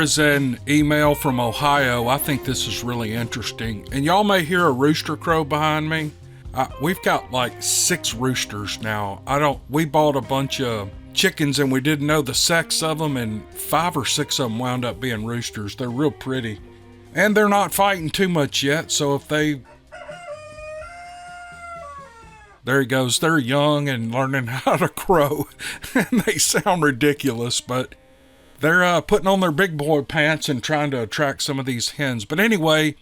guys an email from Ohio. I think this is really interesting. And y'all may hear a rooster crow behind me. We've got like 6 roosters now. We bought a bunch of chickens and we didn't know the sex of them, and 5 or 6 of them wound up being roosters. They're real pretty. And they're not fighting too much yet, so if they... There he goes. They're young and learning how to crow. And they sound ridiculous, but they're putting on their big boy pants and trying to attract some of these hens. But anyway,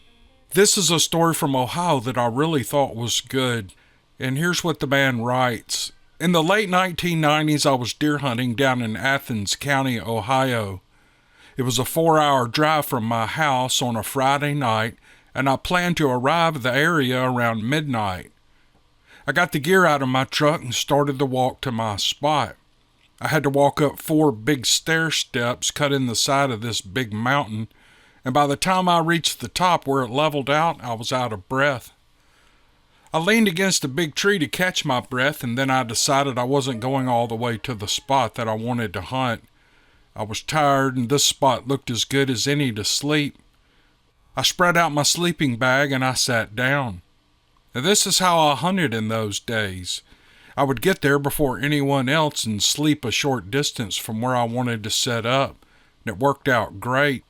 this is a story from Ohio that I really thought was good. And here's what the man writes. In the late 1990s, I was deer hunting down in Athens County, Ohio. It was a 4-hour drive from my house on a Friday night, and I planned to arrive at the area around midnight. I got the gear out of my truck and started the walk to my spot. I had to walk up 4 big stair steps cut in the side of this big mountain, and by the time I reached the top where it leveled out, I was out of breath. I leaned against a big tree to catch my breath, and then I decided I wasn't going all the way to the spot that I wanted to hunt. I was tired, and this spot looked as good as any to sleep. I spread out my sleeping bag and I sat down. Now, this is how I hunted in those days. I would get there before anyone else and sleep a short distance from where I wanted to set up, and it worked out great.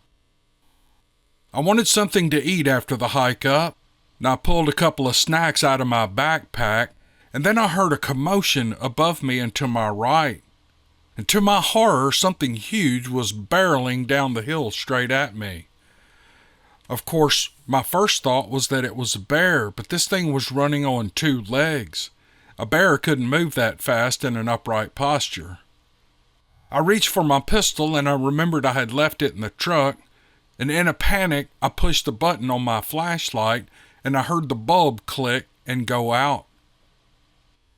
I wanted something to eat after the hike up, and I pulled a couple of snacks out of my backpack, and then I heard a commotion above me and to my right. And to my horror, something huge was barreling down the hill straight at me. Of course, my first thought was that it was a bear, but this thing was running on 2 legs. A bear couldn't move that fast in an upright posture. I reached for my pistol and I remembered I had left it in the truck, and in a panic, I pushed the button on my flashlight and I heard the bulb click and go out.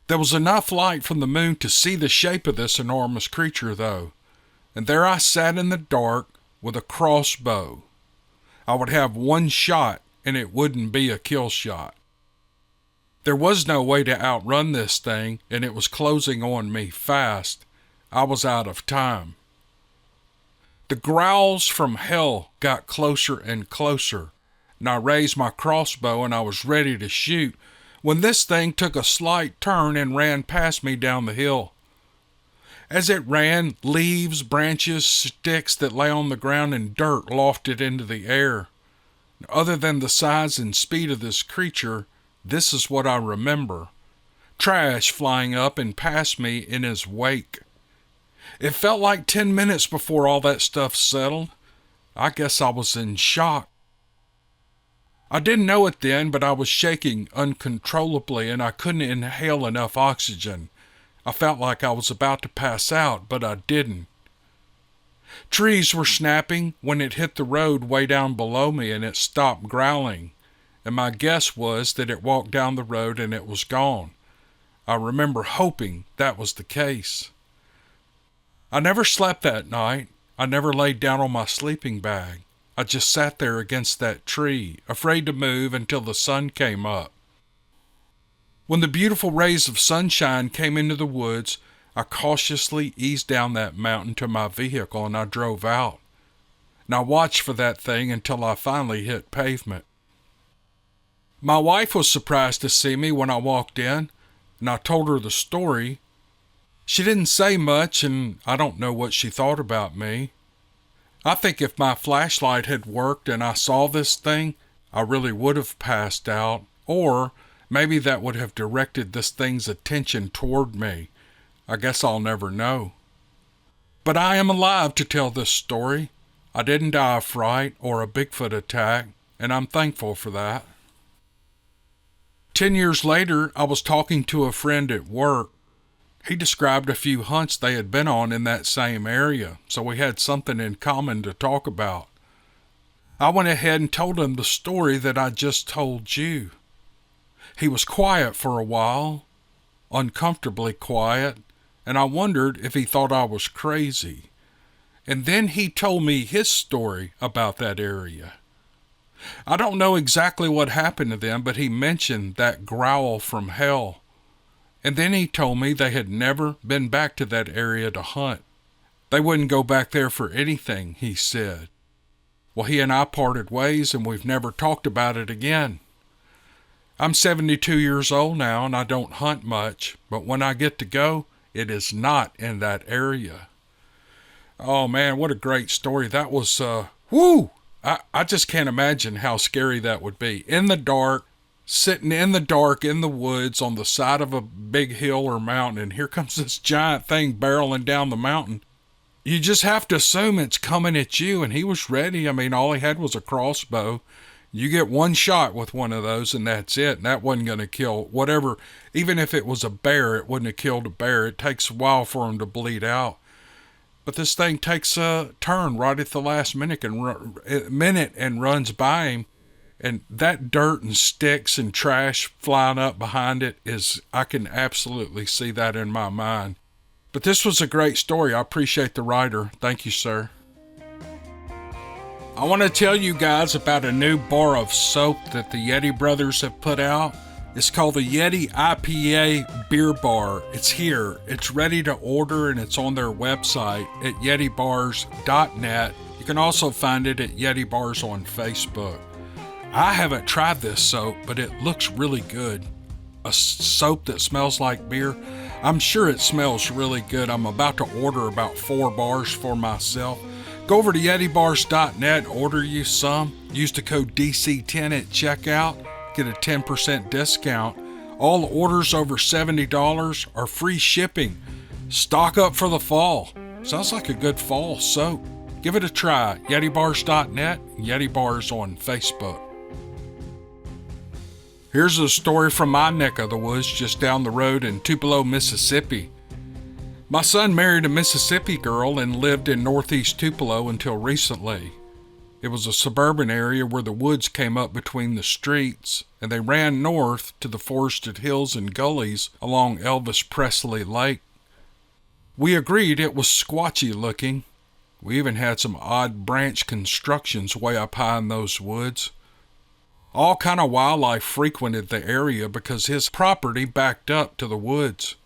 There was enough light from the moon to see the shape of this enormous creature, though, and there I sat in the dark with a crossbow. I would have 1 shot, and it wouldn't be a kill shot. There was no way to outrun this thing, and it was closing on me fast. I was out of time. The growls from hell got closer and closer, and I raised my crossbow and I was ready to shoot when this thing took a slight turn and ran past me down the hill. As it ran, leaves, branches, sticks that lay on the ground, and dirt lofted into the air. Other than the size and speed of this creature, this is what I remember. Trash flying up and past me in his wake. It felt like 10 minutes before all that stuff settled. I guess I was in shock. I didn't know it then, but I was shaking uncontrollably and I couldn't inhale enough oxygen. I felt like I was about to pass out, but I didn't. Trees were snapping when it hit the road way down below me, and it stopped growling, and my guess was that it walked down the road and it was gone. I remember hoping that was the case. I never slept that night. I never laid down on my sleeping bag. I just sat there against that tree, afraid to move until the sun came up. When the beautiful rays of sunshine came into the woods, I cautiously eased down that mountain to my vehicle and I drove out. And I watched for that thing until I finally hit pavement. My wife was surprised to see me when I walked in, and I told her the story. She didn't say much, and I don't know what she thought about me. I think if my flashlight had worked and I saw this thing, I really would have passed out, or maybe that would have directed this thing's attention toward me. I guess I'll never know. But I am alive to tell this story. I didn't die of fright or a Bigfoot attack, and I'm thankful for that. 10 years later, I was talking to a friend at work. He described a few hunts they had been on in that same area, so we had something in common to talk about. I went ahead and told him the story that I just told you. He was quiet for a while, uncomfortably quiet, and I wondered if he thought I was crazy. And then he told me his story about that area. I don't know exactly what happened to them, but he mentioned that growl from hell. And then he told me they had never been back to that area to hunt. They wouldn't go back there for anything, he said. Well, he and I parted ways, and we've never talked about it again. I'm 72 years old now, and I don't hunt much, but when I get to go, it is not in that area. Oh, man, what a great story. That was, whoo! I just can't imagine how scary that would be. In the dark, sitting in the dark in the woods on the side of a big hill or mountain, and here comes this giant thing barreling down the mountain. You just have to assume it's coming at you, and he was ready. I mean, all he had was a crossbow. You get one shot with one of those, and that's it. And that wasn't going to kill whatever. Even if it was a bear, it wouldn't have killed a bear. It takes a while for him to bleed out. But this thing takes a turn right at the last minute and runs by him. And that dirt and sticks and trash flying up behind it I can absolutely see that in my mind. But this was a great story. I appreciate the writer. Thank you, sir. I want to tell you guys about a new bar of soap that the Yeti brothers have put out. It's called the Yeti IPA Beer Bar. It's here. It's ready to order, and it's on their website at yetibars.net. You can also find it at Yeti Bars on Facebook. I haven't tried this soap, but it looks really good. A soap that smells like beer. I'm sure it smells really good. I'm about to order about 4 bars for myself. Go over to yetibars.net, order you some. Use the code DC10 at checkout. Get a 10% discount. All orders over $70 are free shipping. Stock up for the fall. Sounds like a good fall soap. Give it a try. yetibars.net, Yeti Bars on Facebook. Here's a story from my neck of the woods just down the road in Tupelo, Mississippi. My son married a Mississippi girl and lived in northeast Tupelo until recently. It was a suburban area where the woods came up between the streets, and they ran north to the forested hills and gullies along Elvis Presley Lake. We agreed it was squatchy looking. We even had some odd branch constructions way up high in those woods. All kind of wildlife frequented the area because his property backed up to the woods.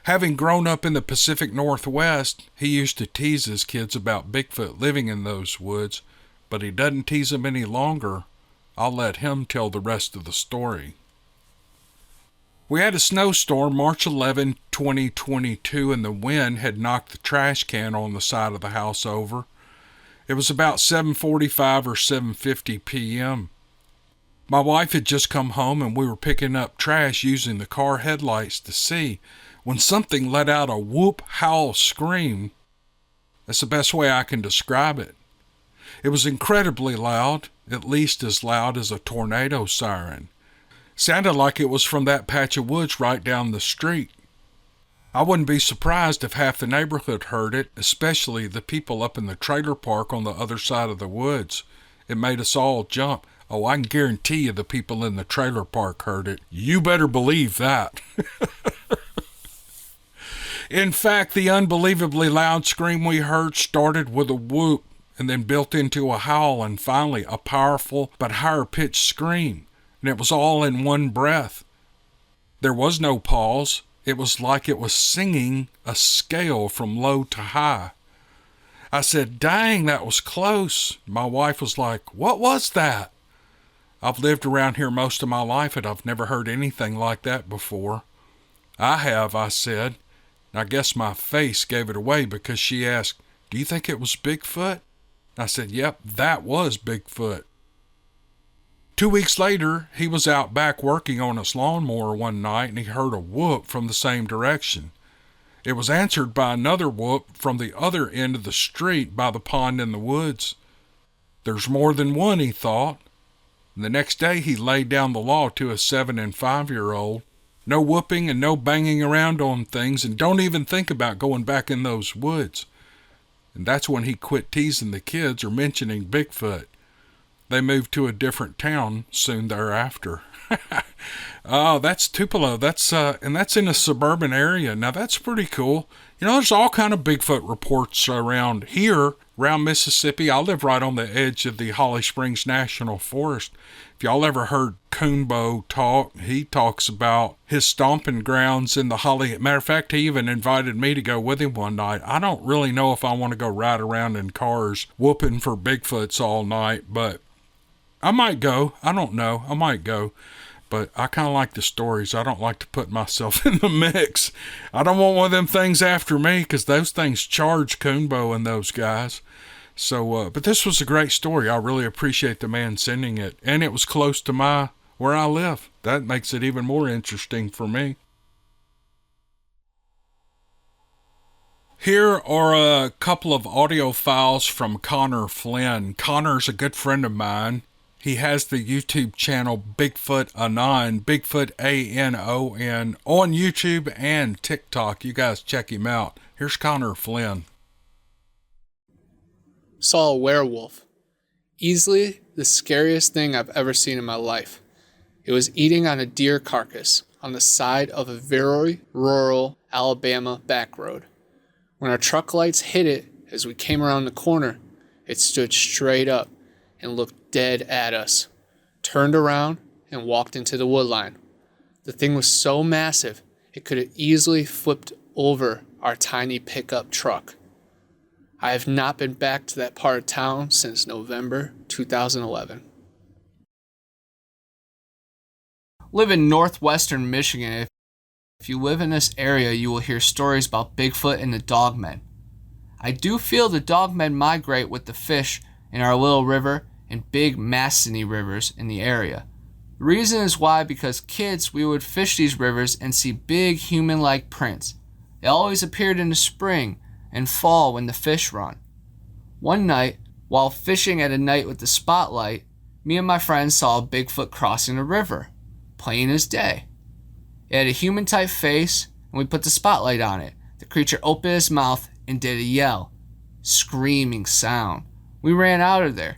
Having grown up in the Pacific Northwest, he used to tease his kids about Bigfoot living in those woods, but he doesn't tease them any longer. I'll let him tell the rest of the story. We had a snowstorm March 11, 2022, and the wind had knocked the trash can on the side of the house over. It was about 7:45 or 7:50 p.m. My wife had just come home, and we were picking up trash using the car headlights to see, when something let out a whoop, howl, scream. That's the best way I can describe it. It was incredibly loud, at least as loud as a tornado siren. Sounded like it was from that patch of woods right down the street. I wouldn't be surprised if half the neighborhood heard it, especially the people up in the trailer park on the other side of the woods. It made us all jump. Oh, I can guarantee you the people in the trailer park heard it. You better believe that. In fact, the unbelievably loud scream we heard started with a whoop and then built into a howl and finally a powerful but higher-pitched scream. And it was all in one breath. There was no pause. It was like it was singing a scale from low to high. I said, "Dang, that was close." My wife was like, "What was that?" I've lived around here most of my life, and I've never heard anything like that before. "I have," I said. I guess my face gave it away because she asked, "Do you think it was Bigfoot?" I said, "Yep, that was Bigfoot." 2 weeks later, he was out back working on his lawnmower one night, and he heard a whoop from the same direction. It was answered by another whoop from the other end of the street by the pond in the woods. There's more than one, he thought. And the next day he laid down the law to his 7- and 5-year-old. No whooping and no banging around on things, and don't even think about going back in those woods. And that's when he quit teasing the kids or mentioning Bigfoot. They moved to a different town soon thereafter. Oh, that's Tupelo. That's in a suburban area. Now that's pretty cool. You know, there's all kind of Bigfoot reports around here around Mississippi. I live right on the edge of the Holly Springs National Forest. If y'all ever heard Coonbo talk, he talks about his stomping grounds in the Holly. Matter of fact, he even invited me to go with him one night. I don't really know if I want to go ride around in cars whooping for Bigfoots all night, but I might go. I don't know. I might go. But I kind of like the stories. I don't like to put myself in the mix. I don't want one of them things after me, because those things charge Coonbo and those guys. So, but this was a great story. I really appreciate the man sending it. And it was close to where I live. That makes it even more interesting for me. Here are a couple of audio files from Connor Flynn. Connor's a good friend of mine. He has the YouTube channel Bigfoot Anon, Bigfoot ANON, on YouTube and TikTok. You guys check him out. Here's Connor Flynn. Saw a werewolf. Easily the scariest thing I've ever seen in my life. It was eating on a deer carcass on the side of a very rural Alabama back road. When our truck lights hit it as we came around the corner, it stood straight up and looked dead at us, turned around and walked into the wood line. The thing was so massive, it could have easily flipped over our tiny pickup truck. I have not been back to that part of town since November 2011. Live in northwestern Michigan. If you live in this area, you will hear stories about Bigfoot and the dogmen. I do feel the dogmen migrate with the fish in our little river and big Masseny rivers in the area. The reason is why, because kids, we would fish these rivers and see big human-like prints. They always appeared in the spring and fall when the fish run. One night, while fishing at a night with the spotlight, me and my friends saw a Bigfoot crossing the river, plain as day. It had a human-type face, and we put the spotlight on it. The creature opened its mouth and did a yell, screaming sound. We ran out of there.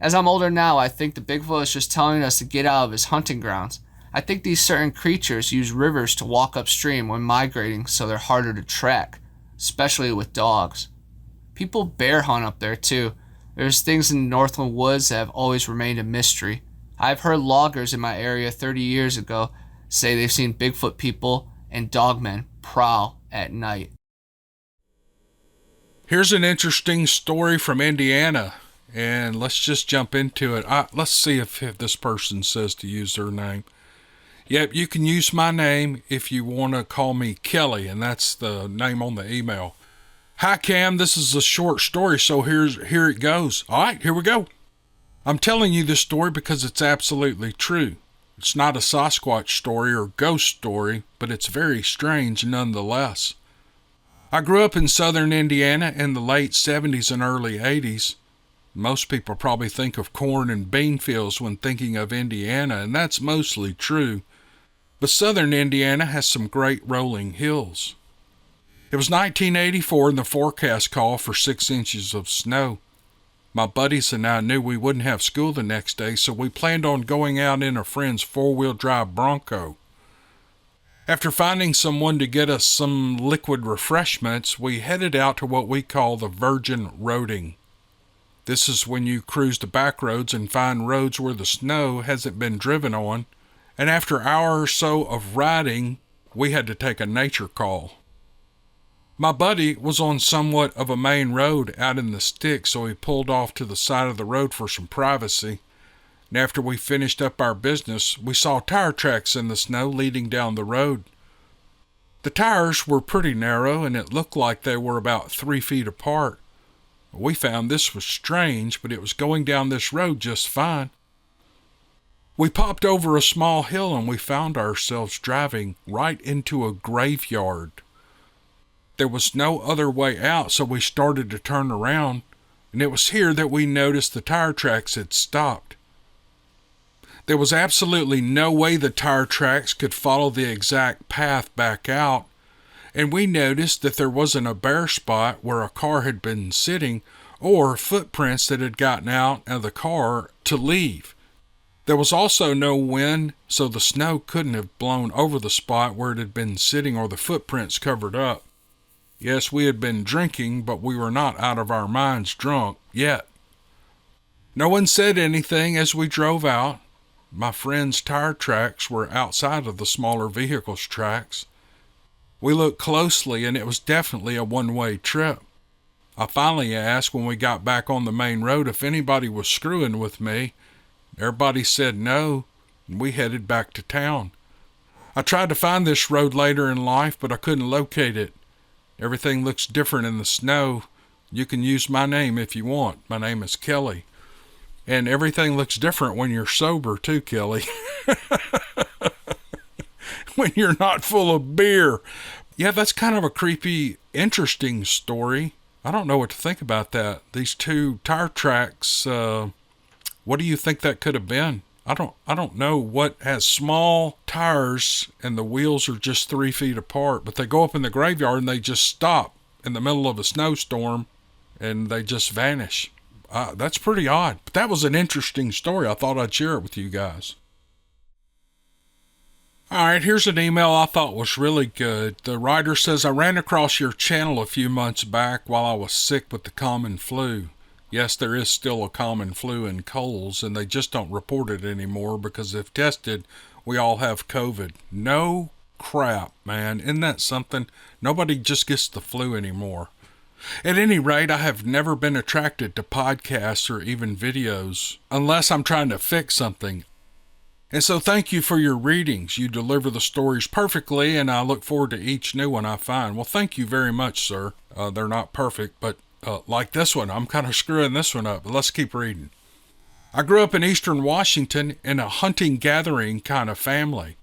As I'm older now, I think the Bigfoot is just telling us to get out of his hunting grounds. I think these certain creatures use rivers to walk upstream when migrating, so they're harder to track, especially with dogs. People bear hunt up there too. There's things in the Northland woods that have always remained a mystery. I've heard loggers in my area 30 years ago say they've seen Bigfoot people and dogmen prowl at night. Here's an interesting story from Indiana, and let's just jump into it. Let's see if this person says to use their name. Yep, you can use my name if you want to call me Kelly, and that's the name on the email. Hi, Cam. This is a short story, so here it goes. All right, here we go. I'm telling you this story because it's absolutely true. It's not a Sasquatch story or ghost story, but it's very strange nonetheless. I grew up in southern Indiana in the late 70s and early 80s. Most people probably think of corn and bean fields when thinking of Indiana, and that's mostly true. But southern Indiana has some great rolling hills. It was 1984 and the forecast called for 6 inches of snow. My buddies and I knew we wouldn't have school the next day, so we planned on going out in a friend's four-wheel drive Bronco. After finding someone to get us some liquid refreshments, we headed out to what we call the virgin roading. This is when you cruise the back roads and find roads where the snow hasn't been driven on, and after an hour or so of riding, we had to take a nature call. My buddy was on somewhat of a main road out in the sticks, so he pulled off to the side of the road for some privacy. And after we finished up our business, we saw tire tracks in the snow leading down the road. The tires were pretty narrow, and it looked like they were about 3 feet apart. We found this was strange, but it was going down this road just fine. We popped over a small hill, and we found ourselves driving right into a graveyard. There was no other way out, so we started to turn around, and it was here that we noticed the tire tracks had stopped. There was absolutely no way the tire tracks could follow the exact path back out, and we noticed that there wasn't a bare spot where a car had been sitting or footprints that had gotten out of the car to leave. There was also no wind, so the snow couldn't have blown over the spot where it had been sitting or the footprints covered up. Yes, we had been drinking, but we were not out of our minds drunk yet. No one said anything as we drove out. My friend's tire tracks were outside of the smaller vehicle's tracks. We looked closely, and it was definitely a one-way trip. I finally asked when we got back on the main road if anybody was screwing with me. Everybody said no, and we headed back to town. I tried to find this road later in life, but I couldn't locate it. Everything looks different in the snow. You can use my name if you want. My name is Kelly. And everything looks different when you're sober too, Kelly. When you're not full of beer. Yeah, that's kind of a creepy, interesting story. I don't know what to think about that. These two tire tracks, what do you think that could have been? I don't know what has small tires and the wheels are just 3 feet apart, but they go up in the graveyard and they just stop in the middle of a snowstorm and they just vanish. That's pretty odd. But that was an interesting story. I thought I'd share it with you guys. All right, here's an email I thought was really good. The writer says, I ran across your channel a few months back while I was sick with the common flu. Yes, there is still a common flu in Coles, and they just don't report it anymore because if tested, we all have COVID. No crap, man. Isn't that something? Nobody just gets the flu anymore. At any rate, I have never been attracted to podcasts or even videos unless I'm trying to fix something. And so thank you for your readings. You deliver the stories perfectly, and I look forward to each new one I find. Well, thank you very much, sir. They're not perfect, but like this one, I'm kind of screwing this one up, but let's keep reading. I grew up in eastern Washington in a hunting-gathering kind of family.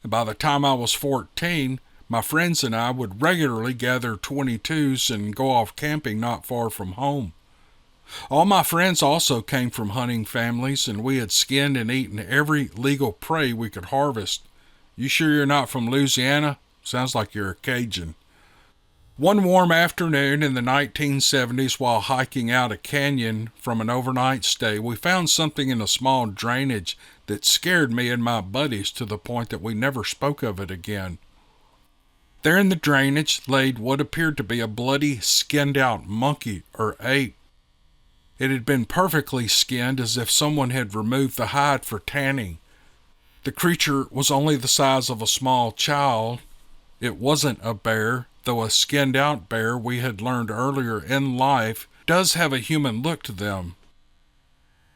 And by the time I was 14, my friends and I would regularly gather 22s and go off camping not far from home. All my friends also came from hunting families, and we had skinned and eaten every legal prey we could harvest. You sure you're not from Louisiana? Sounds like you're a Cajun. One warm afternoon in the 1970s, while hiking out a canyon from an overnight stay, we found something in a small drainage that scared me and my buddies to the point that we never spoke of it again. There in the drainage laid what appeared to be a bloody, skinned-out monkey or ape. It had been perfectly skinned, as if someone had removed the hide for tanning. The creature was only the size of a small child. It wasn't a bear, though a skinned-out bear, we had learned earlier in life, does have a human look to them.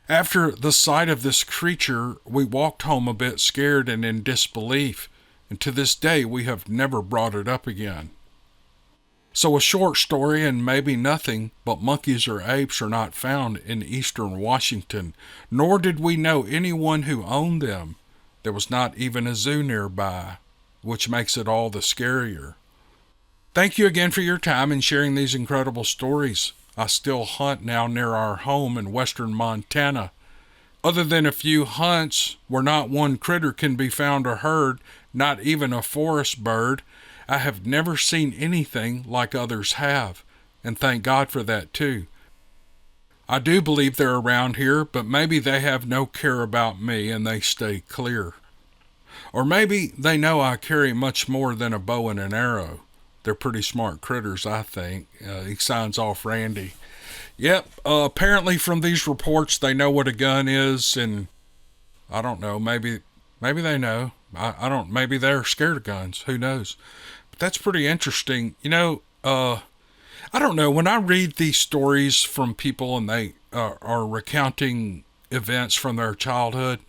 After the sight of this creature, we walked home a bit scared and in disbelief, and to this day we have never brought it up again. So a short story and maybe nothing, but monkeys or apes are not found in eastern Washington, nor did we know anyone who owned them. There was not even a zoo nearby, which makes it all the scarier. Thank you again for your time and sharing these incredible stories. I still hunt now near our home in western Montana. Other than a few hunts where not one critter can be found or heard, not even a forest bird, I have never seen anything like others have, and thank God for that too. I do believe they're around here, but maybe they have no care about me and they stay clear. Or maybe they know I carry much more than a bow and an arrow. They're pretty smart critters, I think. He signs off, Randy. Yep, apparently from these reports they know what a gun is, and I don't know, maybe they know. I don't, maybe they're scared of guns, who knows. But that's pretty interesting. You know, I don't know, when I read these stories from people and they are recounting events from their childhood,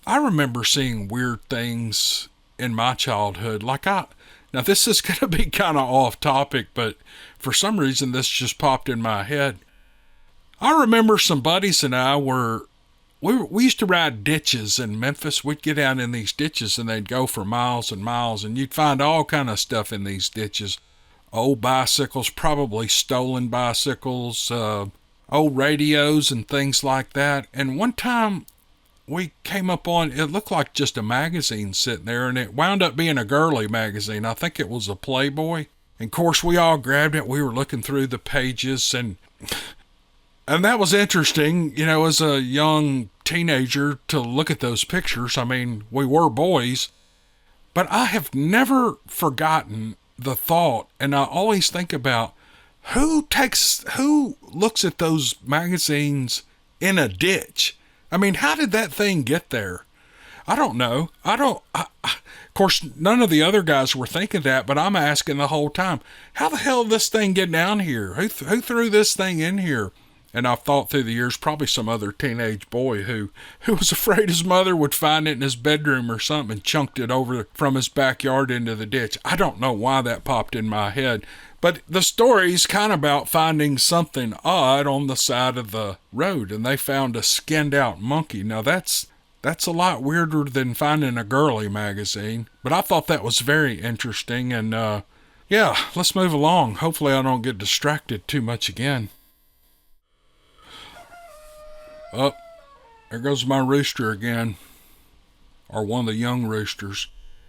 I remember seeing weird things in my childhood. Now this is going to be kind of off topic, but for some reason this just popped in my head. I remember some buddies and I we used to ride ditches in Memphis. We'd get out in these ditches and they'd go for miles and miles, and you'd find all kind of stuff in these ditches. Old bicycles, probably stolen bicycles, old radios and things like that. And one time we came up on, it looked like just a magazine sitting there, and it wound up being a girly magazine. I think it was a Playboy. And of course we all grabbed it. We were looking through the pages, and that was interesting, you know, as a young teenager to look at those pictures. I mean, we were boys, but I have never forgotten the thought, and I always think about who looks at those magazines in a ditch. I mean, how did that thing get there? I don't know. Of course, none of the other guys were thinking that, but I'm asking the whole time, how the hell did this thing get down here? Who threw this thing in here? And I've thought through the years, probably some other teenage boy who was afraid his mother would find it in his bedroom or something and chunked it over from his backyard into the ditch. I don't know why that popped in my head. But the story's kind of about finding something odd on the side of the road, and they found a skinned out monkey. Now that's a lot weirder than finding a girly magazine. But I thought that was very interesting, and yeah, let's move along. Hopefully I don't get distracted too much again. Oh, there goes my rooster again. Or one of the young roosters.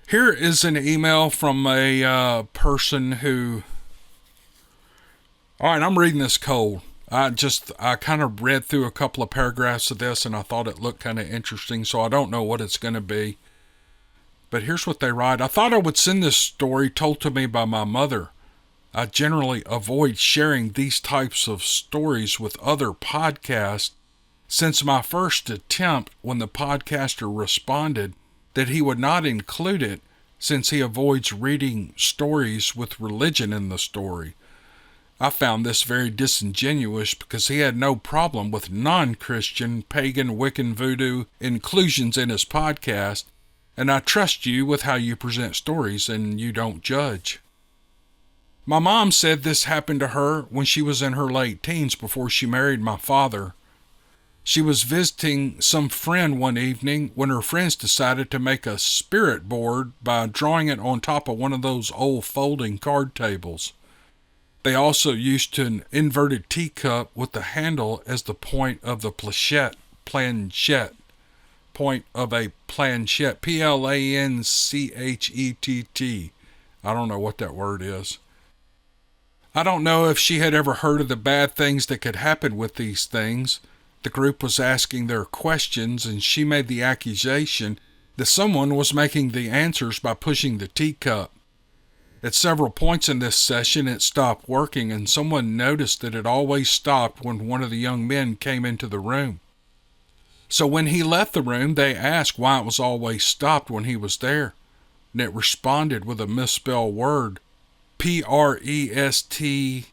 Here is an email from a person who... Alright, I'm reading this cold. I kind of read through a couple of paragraphs of this and I thought it looked kind of interesting, so I don't know what it's going to be. But here's what they write. I thought I would send this story told to me by my mother. I generally avoid sharing these types of stories with other podcasts since my first attempt when the podcaster responded that he would not include it since he avoids reading stories with religion in the story. I found this very disingenuous because he had no problem with non-Christian, pagan, Wiccan, voodoo inclusions in his podcast, and I trust you with how you present stories and you don't judge. My mom said this happened to her when she was in her late teens before she married my father. She was visiting some friend one evening when her friends decided to make a spirit board by drawing it on top of one of those old folding card tables. They also used an inverted teacup with the handle as the point of the planchette. Point of a planchette. Planchettt. I don't know what that word is. I don't know if she had ever heard of the bad things that could happen with these things. The group was asking their questions, and she made the accusation that someone was making the answers by pushing the teacup. At several points in this session, it stopped working, and someone noticed that it always stopped when one of the young men came into the room. So when he left the room, they asked why it was always stopped when he was there, and it responded with a misspelled word, Presthood,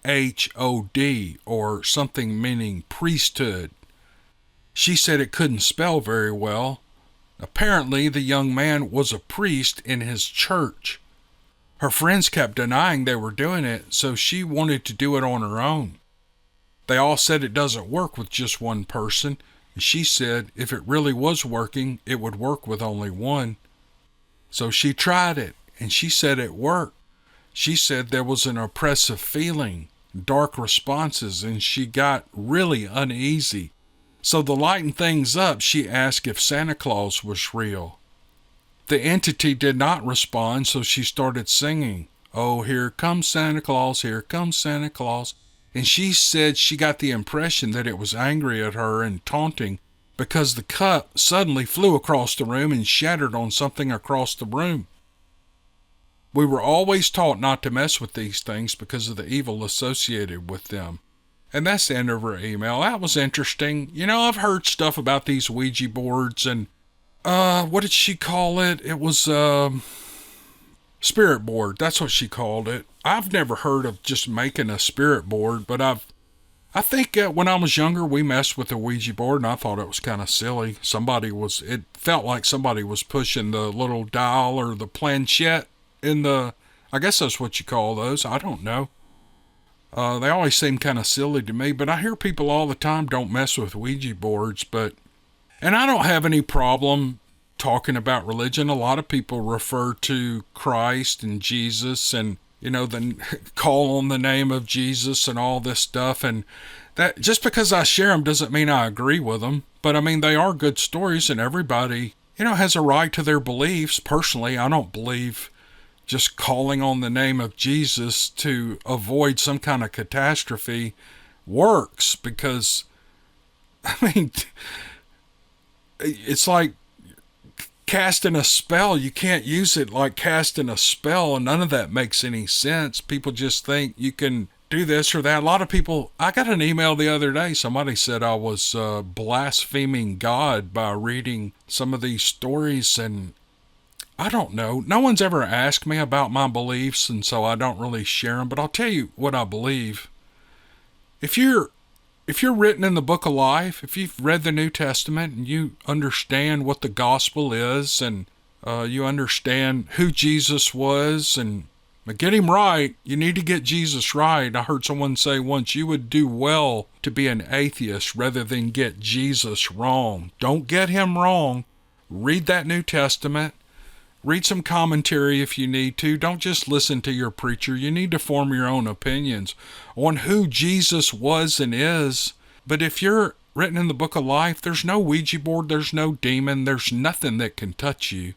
or something meaning priesthood. She said it couldn't spell very well. Apparently, the young man was a priest in his church. Her friends kept denying they were doing it, so she wanted to do it on her own. They all said it doesn't work with just one person, and she said if it really was working, it would work with only one. So she tried it, and she said it worked. She said there was an oppressive feeling, dark responses, and she got really uneasy. So to lighten things up, she asked if Santa Claus was real. The entity did not respond, so she started singing, "Oh, here comes Santa Claus, here comes Santa Claus." And she said she got the impression that it was angry at her and taunting because the cup suddenly flew across the room and shattered on something across the room. We were always taught not to mess with these things because of the evil associated with them. And that's the end of her email. That was interesting. You know, I've heard stuff about these Ouija boards and, what did she call it? It was, spirit board. That's what she called it. I've never heard of just making a spirit board, but I think when I was younger, we messed with the Ouija board and I thought it was kind of silly. It felt like somebody was pushing the little dial or the planchette I guess that's what you call those. I don't know. They always seem kind of silly to me, but I hear people all the time don't mess with Ouija boards, and I don't have any problem talking about religion. A lot of people refer to Christ and Jesus and, then call on the name of Jesus and all this stuff. And that just because I share them doesn't mean I agree with them. But I mean, they are good stories and everybody, has a right to their beliefs. Personally, I don't believe just calling on the name of Jesus to avoid some kind of catastrophe works because, it's like casting a spell. You can't use it like casting a spell, and none of that makes any sense. People just think you can do this or that. A lot of people, I got an email the other day. Somebody said I was blaspheming God by reading some of these stories, and I don't know. No one's ever asked me about my beliefs, and so I don't really share them. But I'll tell you what I believe. If you're written in the book of life, if you've read the New Testament and you understand what the gospel is, and you understand who Jesus was, and get him right, you need to get Jesus right. I heard someone say once, you would do well to be an atheist rather than get Jesus wrong. Don't get him wrong. Read that New Testament. Read some commentary if you need to. Don't just listen to your preacher. You need to form your own opinions on who Jesus was and is. But if you're written in the book of life, there's no Ouija board, there's no demon, there's nothing that can touch you.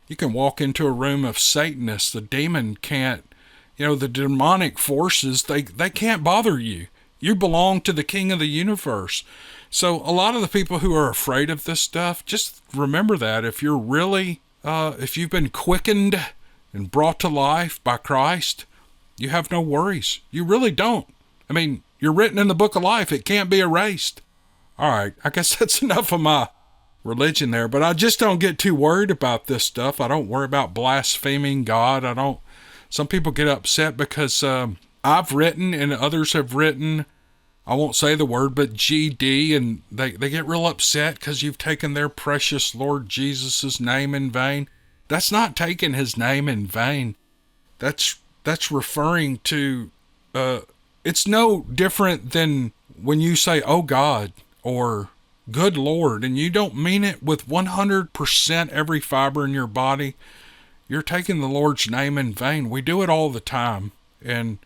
You can walk into a room of Satanists. The demon can't, the demonic forces, they can't bother you. You belong to the King of the universe. So a lot of the people who are afraid of this stuff, just remember that if you're really... if you've been quickened and brought to life by Christ, you have no worries. You really don't. I mean, you're written in the book of life. It can't be erased. All right, I guess that's enough of my religion there, but I just don't get too worried about this stuff. I don't worry about blaspheming God. Some people get upset because I've written and others have written, I won't say the word, but GD, and they get real upset because you've taken their precious Lord Jesus' name in vain. That's not taking his name in vain. That's referring to, it's no different than when you say, oh God, or good Lord, and you don't mean it with 100% every fiber in your body. You're taking the Lord's name in vain. We do it all the time, and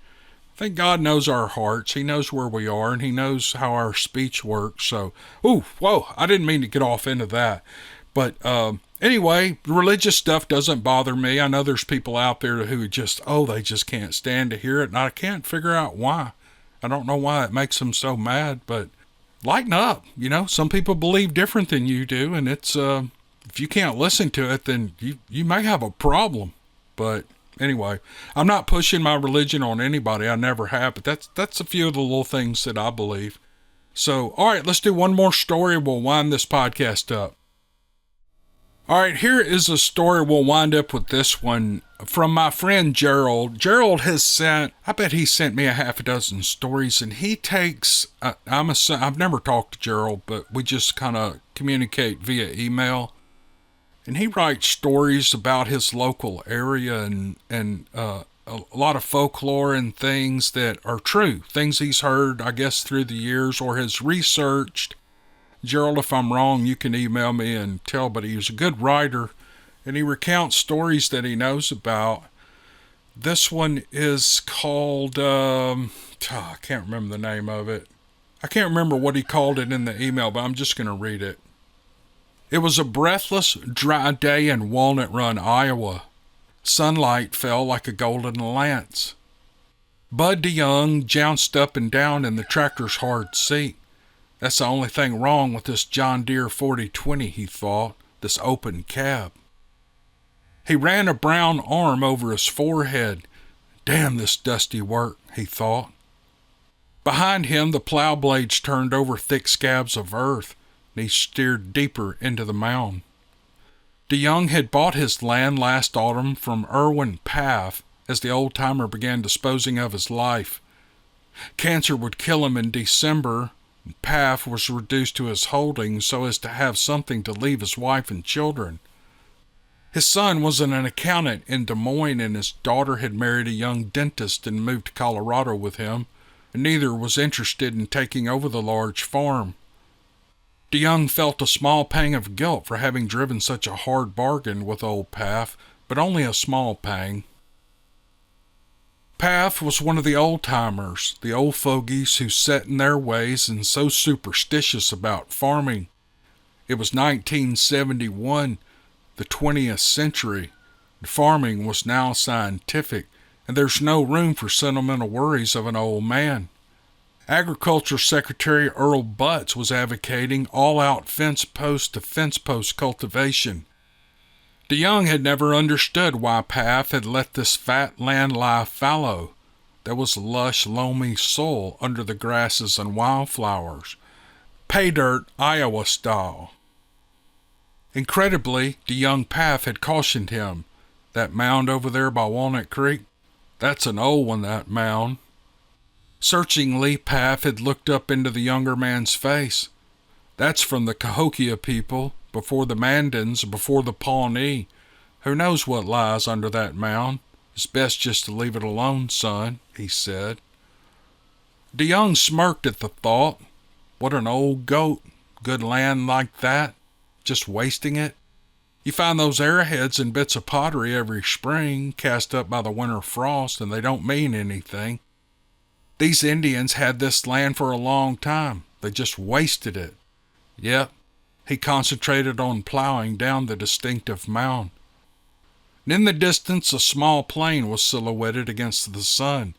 I think God knows our hearts. He knows where we are, and he knows how our speech works. So, I didn't mean to get off into that. But anyway, religious stuff doesn't bother me. I know there's people out there who they just can't stand to hear it, and I can't figure out why. I don't know why it makes them so mad, but lighten up. Some people believe different than you do, and it's if you can't listen to it, then you may have a problem. But anyway, I'm not pushing my religion on anybody. I never have, but that's a few of the little things that I believe. So, all right, let's do one more story. We'll wind this podcast up. All right, here is a story. We'll wind up with this one from my friend Gerald. Gerald has sent me a half a dozen stories, and he takes, I've never talked to Gerald, but we just kind of communicate via email. And he writes stories about his local area and a lot of folklore and things that are true. Things he's heard, I guess, through the years or has researched. Gerald, if I'm wrong, you can email me and tell, but he's a good writer, and he recounts stories that he knows about. This one is called, I can't remember the name of it. I can't remember what he called it in the email, but I'm just going to read it. It was a breathless, dry day in Walnut Run, Iowa. Sunlight fell like a golden lance. Bud DeYoung jounced up and down in the tractor's hard seat. That's the only thing wrong with this John Deere 4020, he thought, this open cab. He ran a brown arm over his forehead. Damn this dusty work, he thought. Behind him, the plow blades turned over thick scabs of earth, and he steered deeper into the mound. DeYoung had bought his land last autumn from Irwin Paff as the old-timer began disposing of his life. Cancer would kill him in December. Paff was reduced to his holdings so as to have something to leave his wife and children. His son was an accountant in Des Moines, and his daughter had married a young dentist and moved to Colorado with him, and neither was interested in taking over the large farm. DeYoung felt a small pang of guilt for having driven such a hard bargain with old Paff, but only a small pang. Paff was one of the old-timers, the old fogies who set in their ways and so superstitious about farming. It was 1971, the 20th century. Farming was now scientific, and there's no room for sentimental worries of an old man. Agriculture Secretary Earl Butts was advocating all-out fence post to fence post cultivation. DeYoung had never understood why Path had let this fat land lie fallow. There was lush, loamy soil under the grasses and wildflowers. Pay dirt, Iowa style. Incredibly, DeYoung Path had cautioned him. That mound over there by Walnut Creek, that's an old one, that mound. Searchingly, Path had looked up into the younger man's face. That's from the Cahokia people, before the Mandans, before the Pawnee. Who knows what lies under that mound? It's best just to leave it alone, son, he said. DeYoung smirked at the thought. What an old goat. Good land like that. Just wasting it. You find those arrowheads and bits of pottery every spring, cast up by the winter frost, and they don't mean anything. These Indians had this land for a long time. They just wasted it. Yep, he concentrated on plowing down the distinctive mound. And in the distance, a small plane was silhouetted against the sun.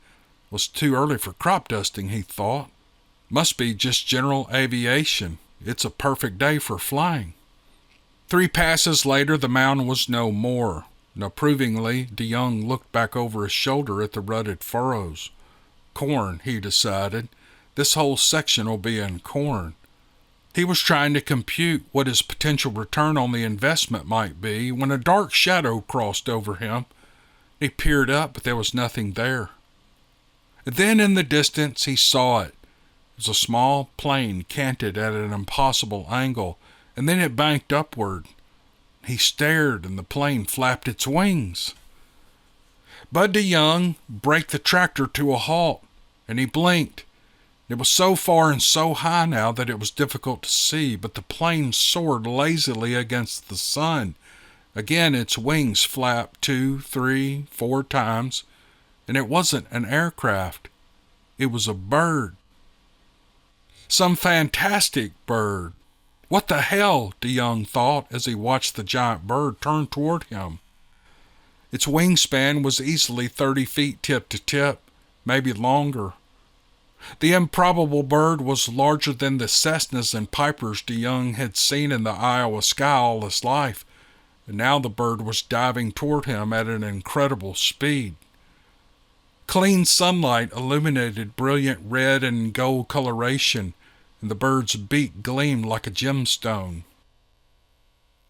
It was too early for crop dusting, he thought. Must be just general aviation. It's a perfect day for flying. 3 passes later, the mound was no more. Approvingly, DeYoung looked back over his shoulder at the rutted furrows. Corn, he decided. This whole section will be in corn. He was trying to compute what his potential return on the investment might be when a dark shadow crossed over him. He peered up, but there was nothing there. Then in the distance he saw it. It was a small plane canted at an impossible angle, and then it banked upward. He stared, and the plane flapped its wings. Bud DeYoung braked the tractor to a halt, and he blinked. It was so far and so high now that it was difficult to see, but the plane soared lazily against the sun. Again, its wings flapped 2, 3, 4 times, and it wasn't an aircraft. It was a bird. Some fantastic bird. What the hell, DeYoung thought as he watched the giant bird turn toward him. Its wingspan was easily 30 feet tip to tip, maybe longer. The improbable bird was larger than the Cessnas and Pipers DeYoung had seen in the Iowa sky all his life, and now the bird was diving toward him at an incredible speed. Clean sunlight illuminated brilliant red and gold coloration, and the bird's beak gleamed like a gemstone.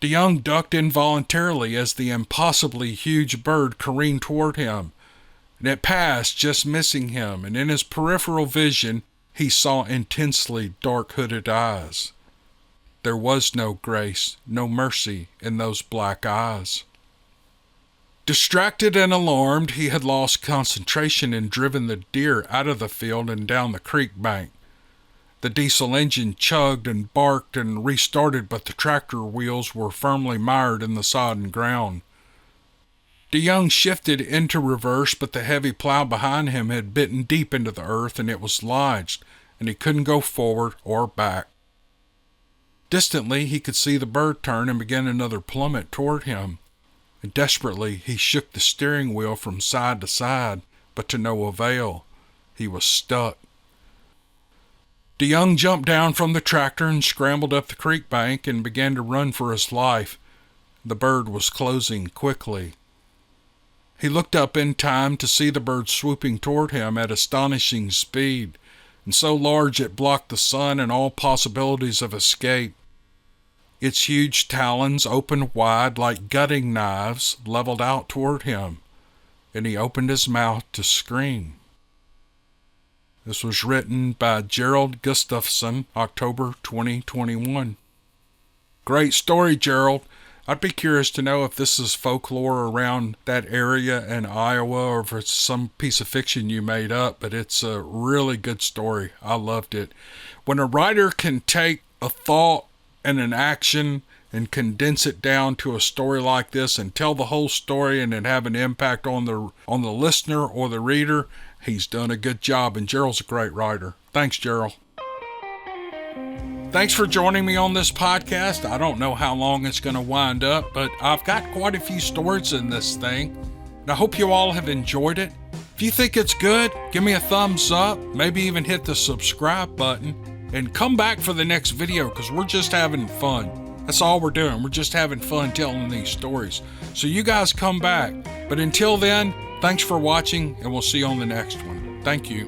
DeYoung ducked involuntarily as the impossibly huge bird careened toward him, and it passed, just missing him, and in his peripheral vision he saw intensely dark hooded eyes. There was no grace, no mercy in those black eyes. Distracted and alarmed, he had lost concentration and driven the deer out of the field and down the creek bank. The diesel engine chugged and barked and restarted, but the tractor wheels were firmly mired in the sodden ground. DeYoung shifted into reverse, but the heavy plow behind him had bitten deep into the earth, and it was lodged, and he couldn't go forward or back. Distantly, he could see the bird turn and begin another plummet toward him. And desperately, he shook the steering wheel from side to side, but to no avail. He was stuck. DeYoung jumped down from the tractor and scrambled up the creek bank and began to run for his life. The bird was closing quickly. He looked up in time to see the bird swooping toward him at astonishing speed, and so large it blocked the sun and all possibilities of escape. Its huge talons opened wide like gutting knives, leveled out toward him, and he opened his mouth to scream. This was written by Gerald Gustafson, October 2021. Great story, Gerald. I'd be curious to know if this is folklore around that area in Iowa or if it's some piece of fiction you made up, but it's a really good story. I loved it. When a writer can take a thought and an action and condense it down to a story like this and tell the whole story and then have an impact on the listener or the reader, he's done a good job, and Gerald's a great writer. Thanks, Gerald. Thanks for joining me on this podcast. I don't know how long it's going to wind up, but I've got quite a few stories in this thing, and I hope you all have enjoyed it. If you think it's good, give me a thumbs up, maybe even hit the subscribe button, and come back for the next video because we're just having fun. That's all we're doing. We're just having fun telling these stories. So you guys come back. But until then, thanks for watching, and we'll see you on the next one. Thank you.